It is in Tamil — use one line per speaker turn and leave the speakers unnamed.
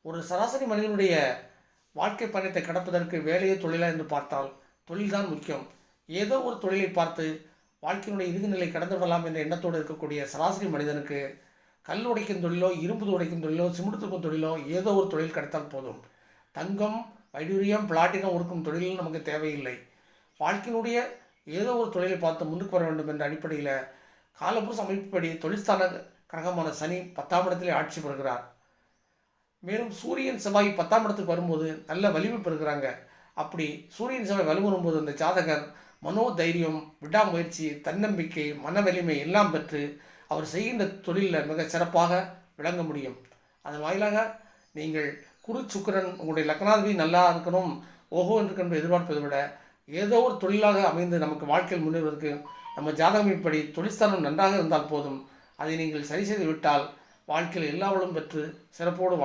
ஒரு சராசரி மனிதனுடைய வாழ்க்கை பயணத்தை கடப்பதற்கு வேலையோ தொழிலா என்று பார்த்தால் தொழில்தான் முக்கியம். ஏதோ ஒரு தொழிலை பார்த்து வாழ்க்கையினுடைய இறுதி நிலை கடந்து விடலாம் என்ற எண்ணத்தோடு இருக்கக்கூடிய சராசரி மனிதனுக்கு கல் உடைக்கும் தொழிலோ, இரும்பு உடைக்கும் தொழிலோ, சிமெண்ட் தூக்கும் தொழிலோ ஏதோ ஒரு தொழில் கிடைத்தால் போதும். தங்கம், வைடூரியம், பிளாட்டினம் உடுக்கும் தொழில் நமக்கு தேவையில்லை. வாழ்க்கையினுடைய ஏதோ ஒரு தொழிலை பார்த்து முன்னுக்கு வர வேண்டும் என்ற அடிப்படையில் காலபுருஷ அமைப்புப்படி தொழில்ஸ்தான கிரகமான சனி 10ஆம் இடத்திலே ஆட்சி பெறுகிறார். மேலும் சூரியன் செவ்வாய் 10ஆம் இடத்துக்கு வரும்போது நல்ல வலிமை பெறுகிறாங்க. அப்படி சூரியன் செவ்வாய் வலுவரும்போது அந்த ஜாதகர் மனோதைரியம், விடாமுயற்சி, தன்னம்பிக்கை, மன வலிமை எல்லாம் பெற்று அவர் செய்கின்ற தொழிலில் மிக சிறப்பாக விளங்க முடியும். அதன் வாயிலாக நீங்கள் குரு சுக்கிரன் உங்களுடைய லக்னாதிபதி நல்லா இருக்கணும், ஓஹோ என்று எதிர்பார்ப்பதை விட ஏதோ ஒரு தொழிலாக அமைந்து நமக்கு வாழ்க்கையில் முன்னேறுவதற்கு நம்ம ஜாதகமைப்படி தொழில்ஸ்தானம் நன்றாக இருந்தால் போதும். அதை நீங்கள் சரி செய்து விட்டால் வாழ்க்கையில் எல்லா வளமும் பெற்று சிறப்போடு